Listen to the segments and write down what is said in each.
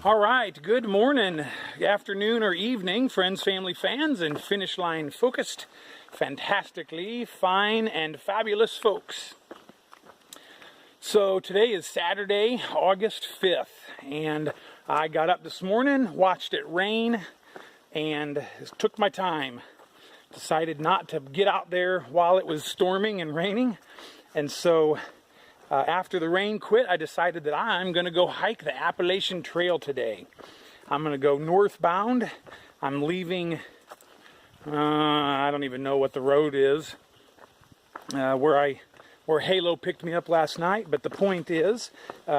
All right, good morning, afternoon, or evening, friends, family, fans, and finish line focused, fantastically fine and fabulous folks. So today is Saturday, August 5th, and I got up this morning, watched it rain, and took my time. Decided not to get out there while it was storming and raining, and so after the rain quit, I decided that I'm going to go hike the Appalachian Trail today. I'm going to go northbound. I'm leaving, I don't even know what the road is, where HYOH picked me up last night. But the point is,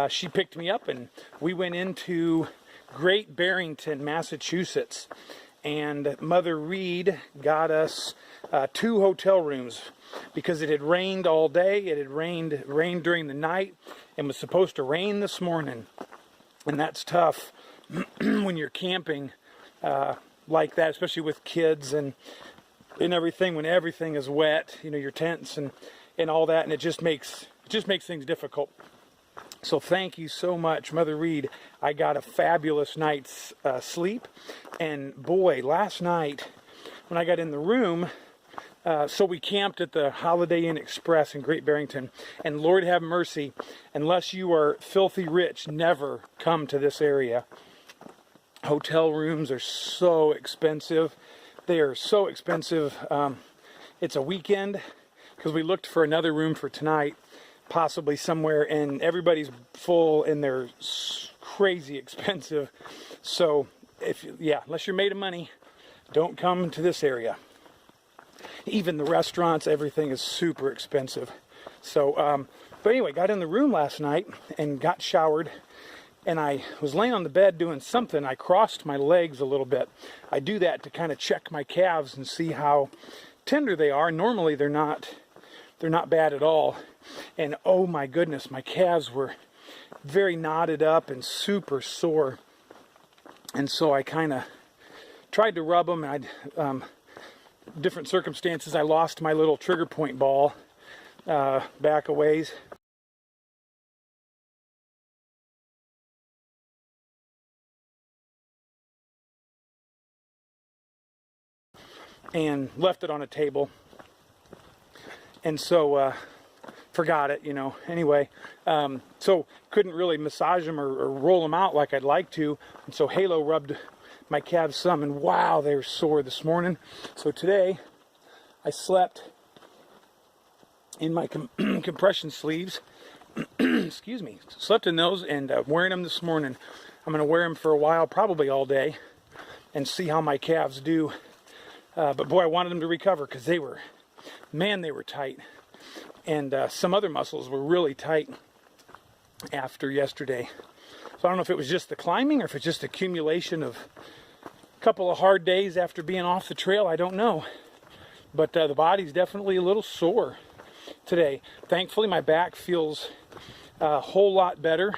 she picked me up and we went into Great Barrington, Massachusetts. And Mother Reed got us 2 hotel rooms because it had rained all day. It had rained during the night and was supposed to rain this morning. And that's tough when you're camping like that, especially with kids and everything, when everything is wet, you know, your tents and all that, and it just makes things difficult. So thank you so much, Mother Reed. I got a fabulous night's sleep. And boy, last night when I got in the room, so we camped at the Holiday Inn Express in Great Barrington. And Lord have mercy, unless you are filthy rich, never come to this area. Hotel rooms are so expensive. They are so expensive. It's a weekend because we looked for another room for tonight, possibly somewhere, and everybody's full and they're crazy expensive. So unless you're made of money, don't come to this area. Even the restaurants, everything is super expensive. So, but anyway, got in the room last night and got showered, and I was laying on the bed doing something. I crossed my legs a little bit. I do that to kind of check my calves and see how tender they are. Normally they're not bad at all. And oh my goodness, my calves were very knotted up and super sore. And so I kind of tried to rub them. Different circumstances, I lost my little trigger point ball back a ways. And left it on a table. And so forgot it, Anyway, so couldn't really massage them or roll them out like I'd like to. And so HYOH rubbed my calves some, and wow, they were sore this morning. So today I slept in my compression sleeves. Excuse me. Slept in those and wearing them this morning. I'm going to wear them for a while, probably all day, and see how my calves do. But boy, I wanted them to recover because they were tight. And some other muscles were really tight after yesterday. So I don't know if it was just the climbing or if it's just accumulation of a couple of hard days after being off the trail. I don't know. But the body's definitely a little sore today. Thankfully, my back feels a whole lot better.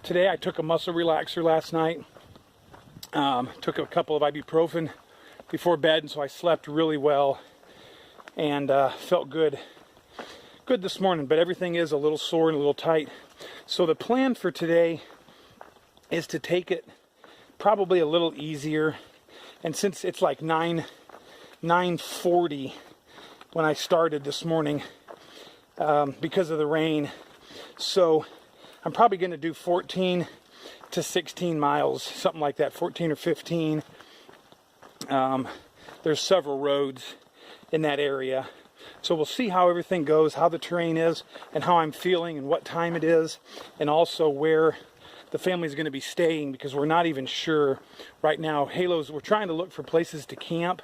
Today, I took a muscle relaxer last night. Took a couple of ibuprofen before bed, and so I slept really well and felt good this morning. But everything is a little sore and a little tight. So the plan for today is to take it probably a little easier. And since it's like 9:40 when I started this morning because of the rain, so I'm probably going to do 14 to 16 miles, something like that, 14 or 15. There's several roads in that area. So we'll see how everything goes, how the terrain is, and how I'm feeling, and what time it is, and also where the family's going to be staying, because we're not even sure right now. We're trying to look for places to camp,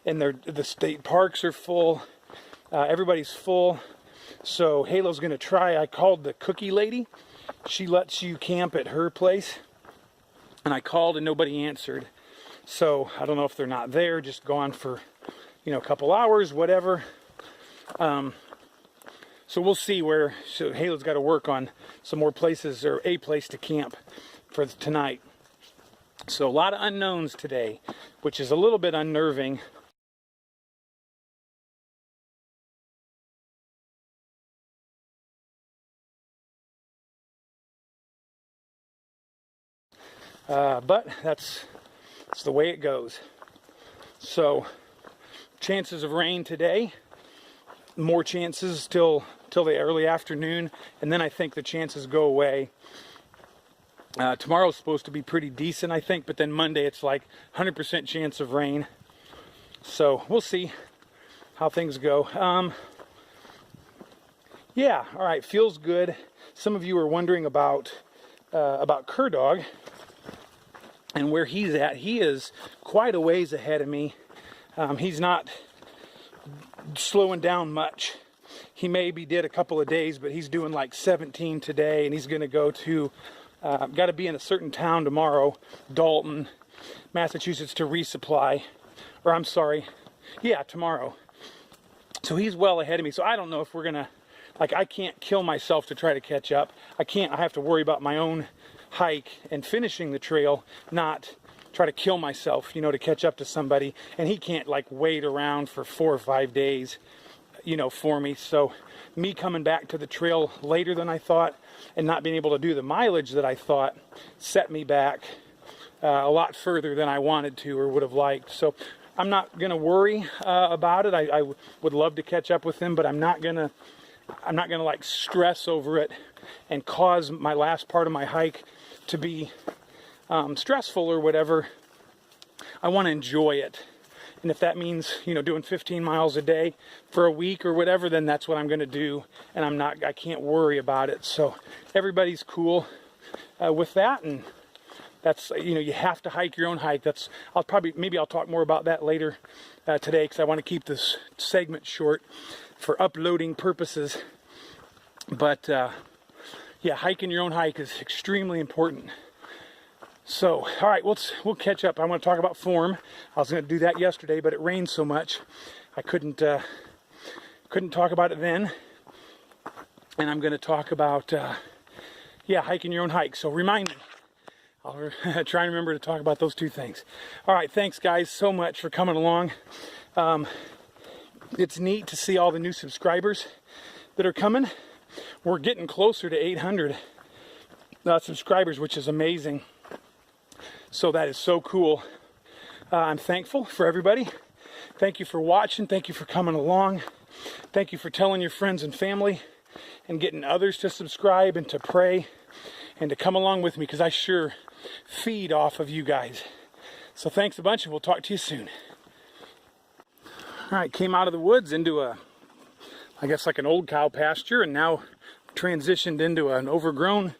and the state parks are full. Everybody's full. So HYOH's going to try. I called the cookie lady. She lets you camp at her place. And I called and nobody answered. So I don't know if they're not there, just gone for, a couple hours, whatever. So we'll see where. So HYOH's got to work on some more places, or a place to camp for tonight. So a lot of unknowns today, which is a little bit unnerving. But that's the way it goes. So chances of rain today, more chances till the early afternoon, and then I think the chances go away. Tomorrow's supposed to be pretty decent, I think, but then Monday it's like 100% chance of rain. So we'll see how things go. Yeah, all right, feels good. Some of you are wondering about Cur Dog and where he's at. He is quite a ways ahead of me. He's not slowing down much. He maybe did a couple of days, but he's doing like 17 today, and he's going to go to, got to be in a certain town tomorrow, Dalton, Massachusetts, to resupply. Or I'm sorry, yeah, tomorrow. So he's well ahead of me. So I don't know if we're going to, like, I can't kill myself to try to catch up. I have to worry about my own hike and finishing the trail, not try to kill myself, to catch up to somebody. And he can't, like, wait around for 4 or 5 days, for me. So me coming back to the trail later than I thought and not being able to do the mileage that I thought set me back a lot further than I wanted to or would have liked. So I'm not going to worry about it. I would love to catch up with him, but I'm not going to like stress over it and cause my last part of my hike to be stressful or whatever. I want to enjoy it. And if that means, doing 15 miles a day for a week or whatever, then that's what I'm going to do. And I can't worry about it. So everybody's cool with that. And that's, you have to hike your own hike. Maybe I'll talk more about that later today, because I want to keep this segment short for uploading purposes. But yeah, hiking your own hike is extremely important. So, all right, we'll catch up. I want to talk about form. I was going to do that yesterday, but it rained so much I couldn't talk about it then. And I'm going to talk about hiking your own hike. So remind me. I'll try and remember to talk about those two things. All right, thanks guys so much for coming along. It's neat to see all the new subscribers that are coming. We're getting closer to 800 subscribers, which is amazing. So that is so cool. I'm thankful for everybody. Thank you for watching. Thank you for coming along. Thank you for telling your friends and family and getting others to subscribe and to pray and to come along with me, because I sure feed off of you guys. So thanks a bunch, and we'll talk to you soon. All right, came out of the woods into I guess like an old cow pasture, and now transitioned into an overgrown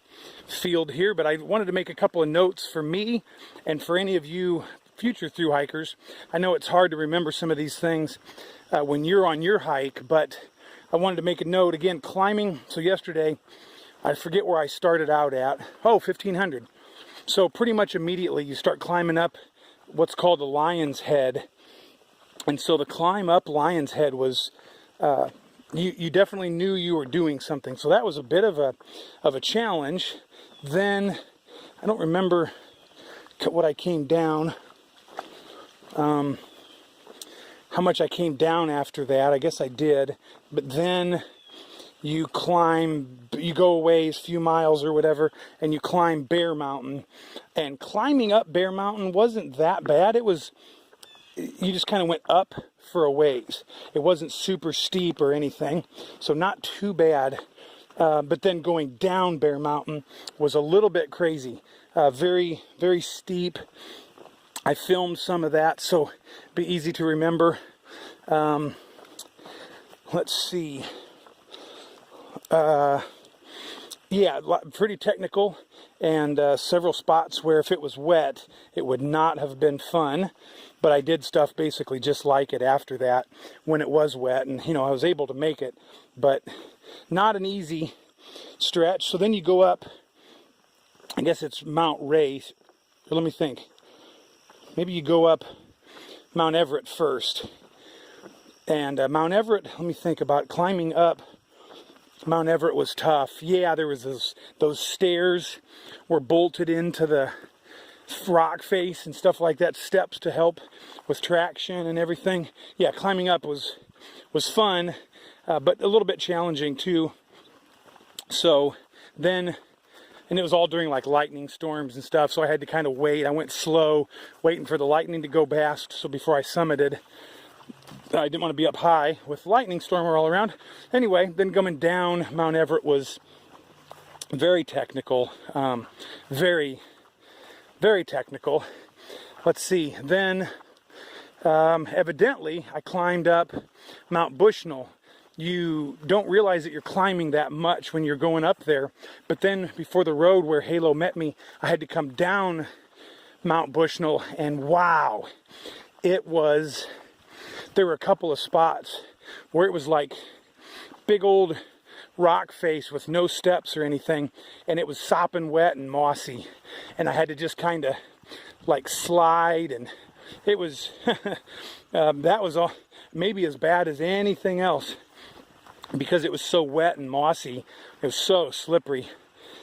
field here. But I wanted to make a couple of notes for me and for any of you future thru hikers. I know it's hard to remember some of these things when you're on your hike, but I wanted to make a note. Again, climbing. So yesterday, I forget where I started out at. 1,500. So pretty much immediately you start climbing up what's called the Lion's Head. And so the climb up Lion's Head was, you definitely knew you were doing something. So that was a bit of a challenge. Then, I don't remember what I came down, how much I came down after that. I guess I did. But then you go away a few miles or whatever, and you climb Bear Mountain. And climbing up Bear Mountain wasn't that bad. You just kind of went up for a ways. It wasn't super steep or anything, so not too bad. But then going down Bear Mountain was a little bit crazy. Very, very steep. I filmed some of that, so it'll be easy to remember. Let's see. Yeah, pretty technical, and several spots where if it was wet, it would not have been fun. But I did stuff basically just like it after that when it was wet, and I was able to make it, but not an easy stretch. So then you go up, I guess it's Mount Ray, or let me think. Maybe you go up Mount Everett first. And Mount Everett, let me think about climbing up. Mount Everett was tough. Yeah, there was those stairs were bolted into the rock face and stuff like that, steps to help with traction and everything. Yeah, climbing up was fun, but a little bit challenging too. So then and it was all during like lightning storms and stuff, so I had to kind of wait. I went slow, waiting for the lightning to go past, so before I summited, I didn't want to be up high with lightning storm all around. Anyway, then coming down Mount Everett was very technical, very technical. Let's see, then evidently I climbed up Mount Bushnell. You don't realize that you're climbing that much when you're going up there, but then before the road where Halo met me, I had to come down Mount Bushnell, and wow, there were a couple of spots where it was like big old rock face with no steps or anything, and it was sopping wet and mossy, and I had to just kind of like slide, and it was that was all maybe as bad as anything else, because it was so wet and mossy. It was so slippery,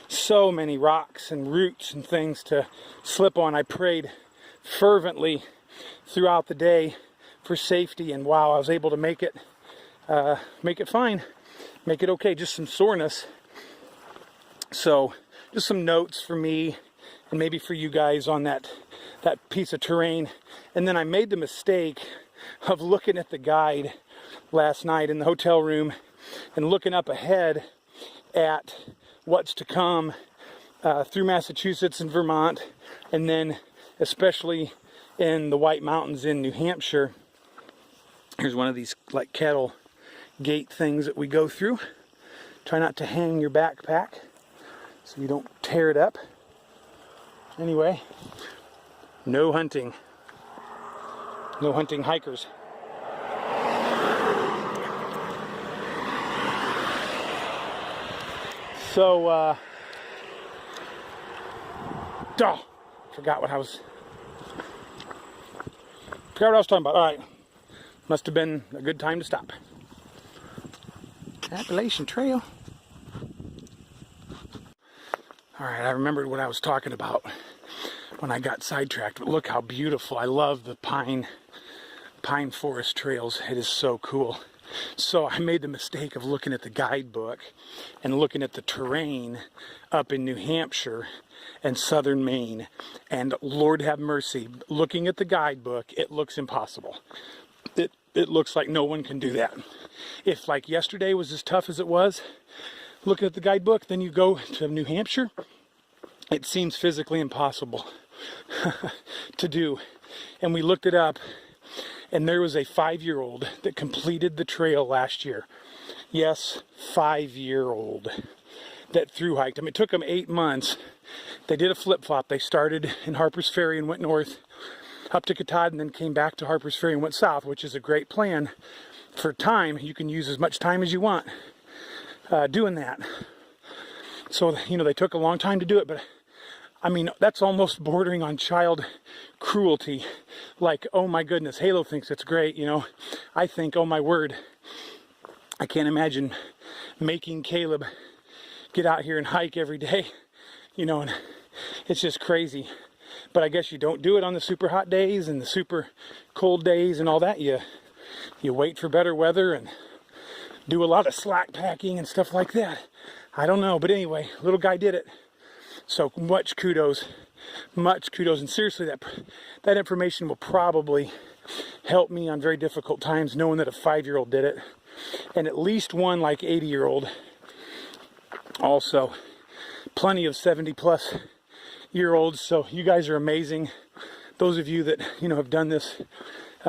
so many rocks and roots and things to slip on. I prayed fervently throughout the day for safety, and wow, I was able to make it fine, make it okay. Just some soreness. So just some notes for me and maybe for you guys on that piece of terrain. And then I made the mistake of looking at the guide last night in the hotel room and looking up ahead at what's to come through Massachusetts and Vermont, and then especially in the White Mountains in New Hampshire. Here's one of these like cattle gate things that we go through. Try not to hang your backpack so you don't tear it up. Anyway, no hunting. No hunting hikers. So, forgot what I was talking about. All right, must have been a good time to stop. Appalachian Trail. All right, I remembered what I was talking about when I got sidetracked. But look how beautiful! I love the pine forest trails. It is so cool. So I made the mistake of looking at the guidebook and looking at the terrain up in New Hampshire and southern Maine. And Lord have mercy, looking at the guidebook, it looks impossible. It looks like no one can do that. If like yesterday was as tough as it was, looking at the guidebook, then you go to New Hampshire, it seems physically impossible to do. And we looked it up, and there was a 5-year-old that completed the trail last year. Yes, 5-year-old that through hiked. I mean, it took them 8 months. They did a flip-flop. They started in Harper's Ferry and went north up to Katahdin, and then came back to Harper's Ferry and went south, which is a great plan for time. You can use as much time as you want doing that. So, you know, they took a long time to do it, but I mean, that's almost bordering on child cruelty. Like, oh my goodness, Halo thinks it's great, you know. I think, oh my word, I can't imagine making Caleb get out here and hike every day, you know, and it's just crazy. But I guess you don't do it on the super hot days and the super cold days and all that. You wait for better weather and do a lot of slack packing and stuff like that. I don't know, but anyway, little guy did it. So much kudos, and seriously, that information will probably help me on very difficult times, knowing that a 5-year-old did it, and at least one like 80-year-old. Also, plenty of 70-plus-year-olds. So you guys are amazing. Those of you that have done this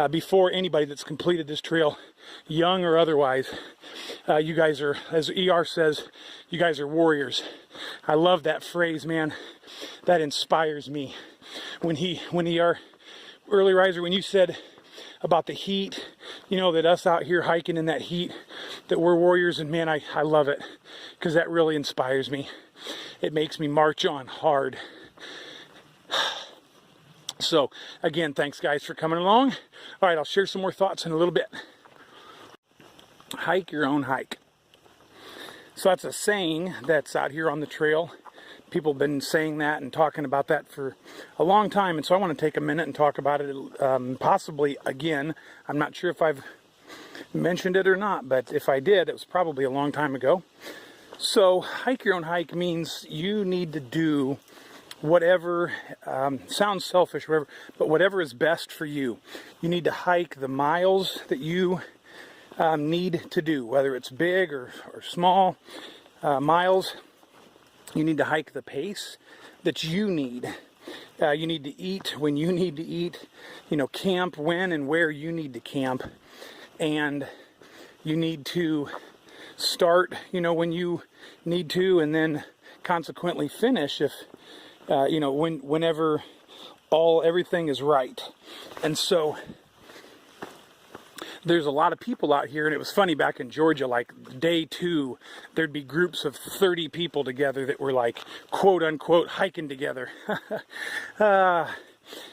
before anybody that's completed this trail, young or otherwise, you guys are, as ER says, you guys are warriors. I love that phrase, man. That inspires me. When ER, early riser, when you said about the heat, that us out here hiking in that heat, that we're warriors, and man, I love it, because that really inspires me. It makes me march on hard. So, again, thanks guys for coming along. All right, I'll share some more thoughts in a little bit. Hike your own hike. So that's a saying that's out here on the trail. People have been saying that and talking about that for a long time, and so I want to take a minute and talk about it possibly again. I'm not sure if I've mentioned it or not, but if I did, it was probably a long time ago. So hike your own hike means you need to do whatever, sounds selfish, whatever, but whatever is best for you. You need to hike the miles that you need to do, whether it's big or small miles. You need to hike the pace that you need. You need to eat when you need to eat, camp when and where you need to camp. And you need to start, when you need to, and then consequently finish if, whenever everything is right. And so there's a lot of people out here, and it was funny back in Georgia, like day 2, there'd be groups of 30 people together that were like, quote unquote, hiking together.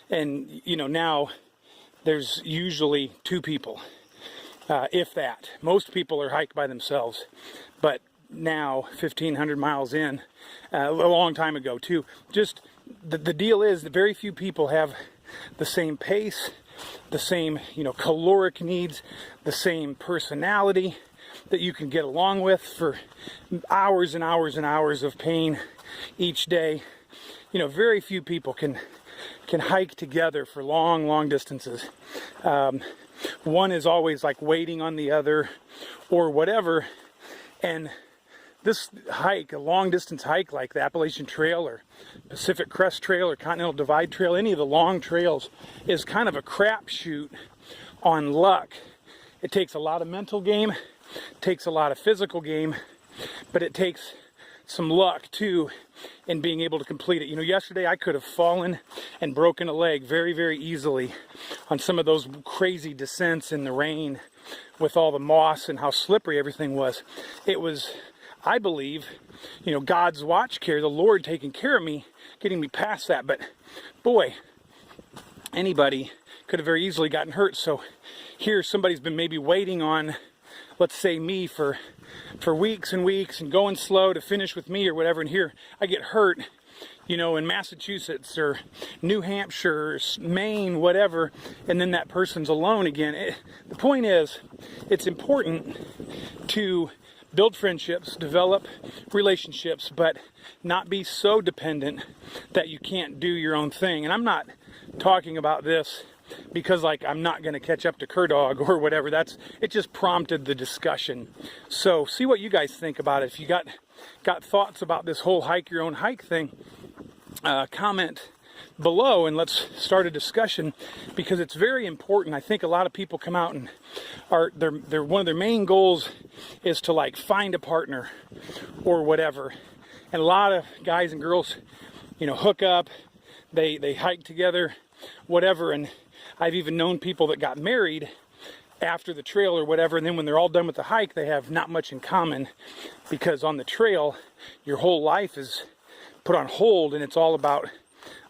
And, now there's usually 2 people, if that. Most people are hiked by themselves, but now 1,500 miles in, a long time ago too, just the deal is that very few people have the same pace, the same, caloric needs, the same personality that you can get along with for hours and hours and hours of pain each day. Very few people can hike together for long distances. One is always like waiting on the other or whatever. And this hike, a long distance hike like the Appalachian Trail or Pacific Crest Trail or Continental Divide Trail, any of the long trails, is kind of a crapshoot on luck. It takes a lot of mental game, takes a lot of physical game, but it takes some luck too in being able to complete it. Yesterday I could have fallen and broken a leg very, very easily on some of those crazy descents in the rain with all the moss and how slippery everything was. It was, I believe, God's watch care, the Lord taking care of me, getting me past that. But boy, anybody could have very easily gotten hurt. So here somebody's been maybe waiting on, let's say me, for weeks and weeks and going slow to finish with me or whatever. And here I get hurt, in Massachusetts or New Hampshire, or Maine, whatever. And then that person's alone again. The point is, it's important to build friendships, develop relationships, but not be so dependent that you can't do your own thing. And I'm not talking about this because I'm not going to catch up to Kerdog or whatever. It just prompted the discussion. So see what you guys think about it. If you got thoughts about this whole hike your own hike thing, comment below and let's start a discussion, because it's very important. I think a lot of people come out and they're one of their main goals is to find a partner or whatever. And a lot of guys and girls, hook up, they hike together, whatever. And I've even known people that got married after the trail or whatever, and then when they're all done with the hike, they have not much in common, because on the trail, your whole life is put on hold and it's all about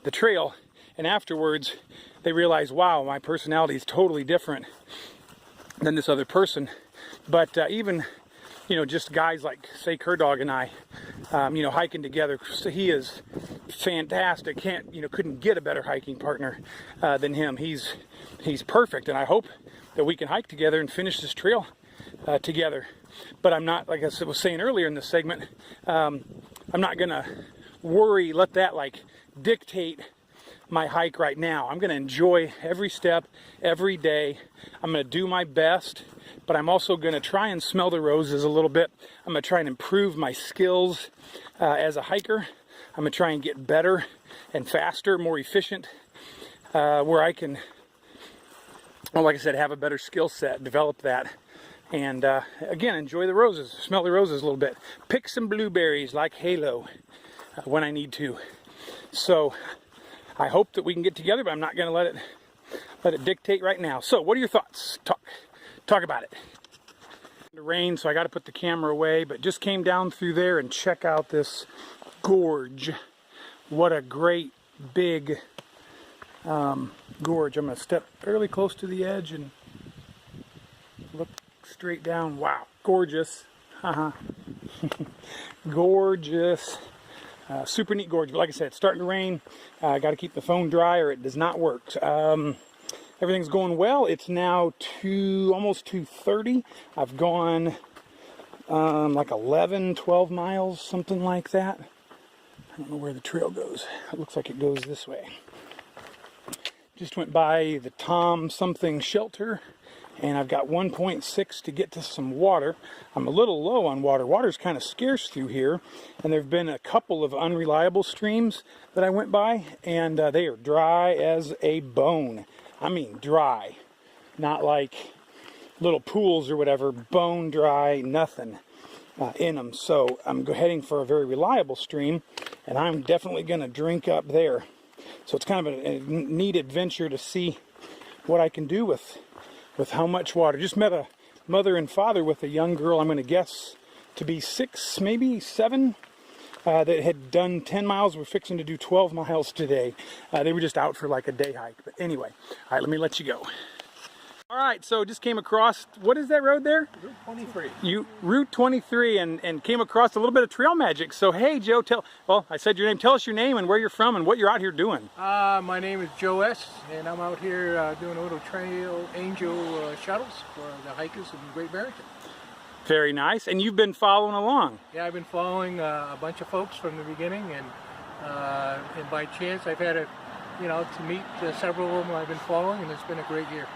the trail. And afterwards, they realize, wow, my personality is totally different than this other person. But even, just guys like, say, Kerdog and I, hiking together. So he is fantastic. Couldn't get a better hiking partner than him. He's perfect, and I hope that we can hike together and finish this trail together. But I'm not, like I was saying earlier in this segment, I'm not gonna let that dictate my hike right now. I'm gonna enjoy every step, every day. I'm gonna do my best, but I'm also gonna try and smell the roses a little bit. I'm gonna try and improve my skills as a hiker. I'm gonna try and get better and faster, more efficient, where I can, like I said, have a better skill set, develop that, and again, enjoy the roses, smell the roses a little bit, pick some blueberries like Halo when I need to. So I hope that we can get together, but I'm not going to let it dictate right now. So what are your thoughts? Talk about it. The rain, so I got to put the camera away, but just came down through there and check out this gorge. What a great big gorge. I'm going to step fairly close to the edge and look straight down. Wow, gorgeous. Gorgeous. Super neat gorge. But like I said, it's starting to rain. I got to keep the phone dry or it does not work. Everything's going well. It's now almost 2:30. I've gone like 11, 12 miles, something like that. I don't know where the trail goes. It looks like it goes this way. Just went by the Tom something shelter, and I've got 1.6 to get to some water. I'm a little low on water. Water's kind of scarce through here, and there have been a couple of unreliable streams that I went by, and they are dry as a bone. I mean dry. Not like little pools or whatever, bone dry, nothing in them. So I'm heading for a very reliable stream, and I'm definitely going to drink up there. So it's kind of a neat adventure to see what I can do with how much water. Just met a mother and father with a young girl, I'm going to guess to be 6, maybe 7, that had done 10 miles. We're fixing to do 12 miles today. They were just out for like a day hike. But anyway, all right, let me let you go. All right, so just came across, what is that road there? Route 23. Route 23, and came across a little bit of trail magic. So hey, Joe, well, I said your name. Tell us your name and where you're from and what you're out here doing. My name is Joe S, and I'm out here doing a little trail angel shuttles for the hikers in Great Barrington. Very nice, and you've been following along. Yeah, I've been following a bunch of folks from the beginning, and by chance I've had to meet several of them I've been following, and it's been a great year.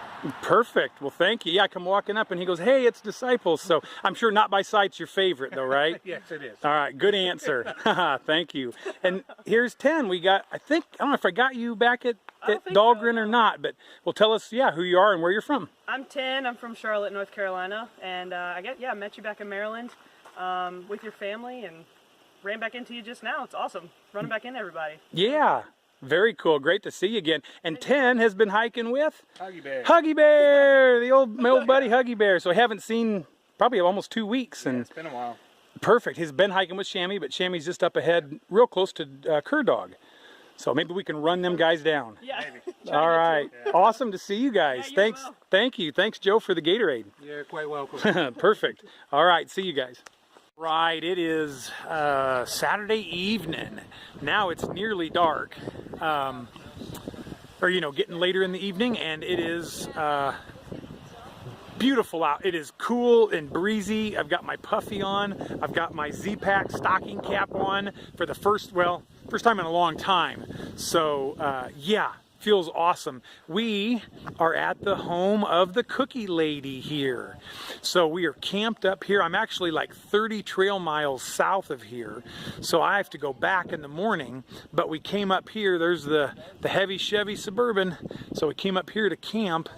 Perfect. Well, thank you. Yeah, I come walking up and he goes, hey, it's Disciples. So I'm sure Not by Sight's your favorite though, right? Yes, it is. All right, good answer. Thank you. And here's 10. We got, I don't know if I got you back at Dahlgren or not, but well, tell us, who you are and where you're from. I'm 10. I'm from Charlotte, North Carolina. And I met you back in Maryland with your family and ran back into you just now. It's awesome. Running back into everybody. Yeah. Very cool. Great to see you again. And 10 has been hiking with? Huggy Bear. Huggy Bear, my old buddy Huggy Bear. So I haven't seen probably almost 2 weeks. And it's been a while. Perfect. He's been hiking with Shammy, but Shammy's just up ahead, real close to Cur Dog. So maybe we can run them guys down. Yeah. Maybe. All right. Yeah. Awesome to see you guys. Yeah, Thanks. well. Thank you. Thanks, Joe, for the Gatorade. You're quite welcome. Perfect. All right. See you guys. Right, it is Saturday evening. Now it's nearly dark, or getting later in the evening, and it is beautiful out. It is cool and breezy. I've got my puffy on. I've got my Z-Pack stocking cap on for the first time in a long time. So yeah. Feels awesome. We are at the home of the Cookie Lady here. So we are camped up here. I'm actually like 30 trail miles south of here. So I have to go back in the morning, but we came up here. There's the heavy Chevy Suburban. So we came up here to camp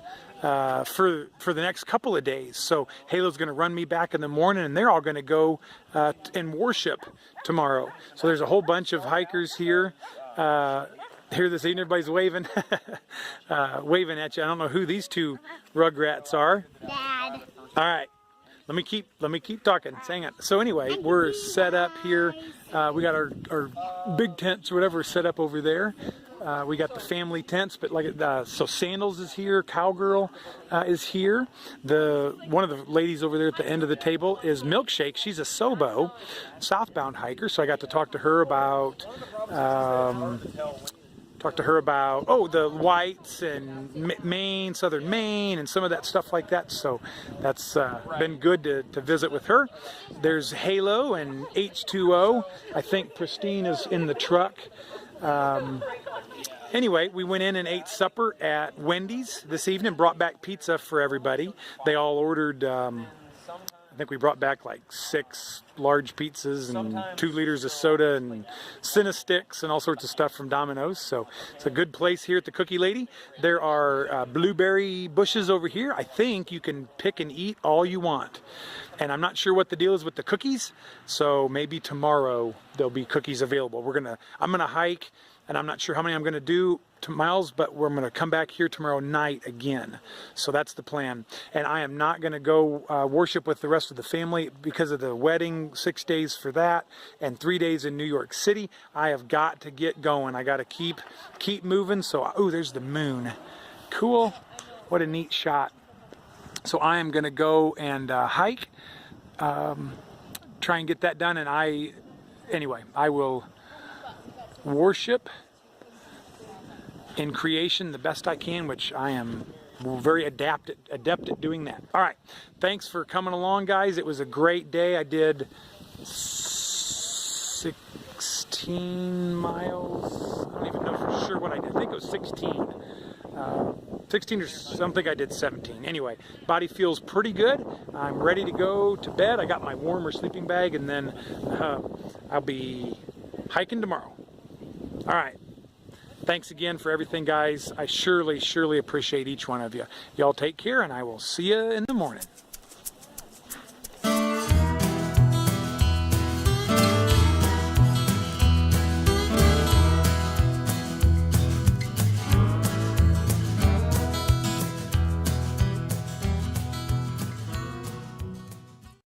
for the next couple of days. So Halo's going to run me back in the morning, and they're all going to go and worship tomorrow. So there's a whole bunch of hikers here. Here this evening, everybody's waving, waving at you. I don't know who these two rugrats are. Dad. All right, let me keep talking. Hang on. So anyway, we're set up here. We got our big tents or whatever set up over there. We got the family tents, but so Sandals is here, Cowgirl is here. One of the ladies over there at the end of the table is Milkshake. She's a Sobo, southbound hiker. So I got to talk to her about. The whites and Maine, southern Maine, and some of that stuff like that. So that's been good to visit with her. There's Halo and H2O. I think Pristine is in the truck. Anyway, we went in and ate supper at Wendy's this evening, brought back pizza for everybody. They all ordered, I think we brought back like 6 large pizzas and 2 liters of soda and Cinna-Sticks and all sorts of stuff from Domino's. So it's a good place here at the Cookie Lady. There are blueberry bushes over here. I think you can pick and eat all you want. And I'm not sure what the deal is with the cookies. So maybe tomorrow there'll be cookies available. I'm gonna hike, and I'm not sure how many I'm gonna do miles, but we're going to come back here tomorrow night again. So that's the plan. And I am not going to go worship with the rest of the family because of the wedding, 6 days for that, and 3 days in New York City. I have got to get going. I got to keep moving. So, there's the moon. Cool. What a neat shot. So I am going to go and hike, try and get that done. And I will worship in creation the best I can, which I am we're very adept at doing that. All right, thanks for coming along, guys. It was a great day. I did 16 miles. I don't even know for sure what I did. I think it was 16. 16 or something. I did 17. Anyway, body feels pretty good. I'm ready to go to bed. I got my warmer sleeping bag, and then I'll be hiking tomorrow. All right. Thanks again for everything, guys. I surely appreciate each one of you. Y'all take care, and I will see you in the morning.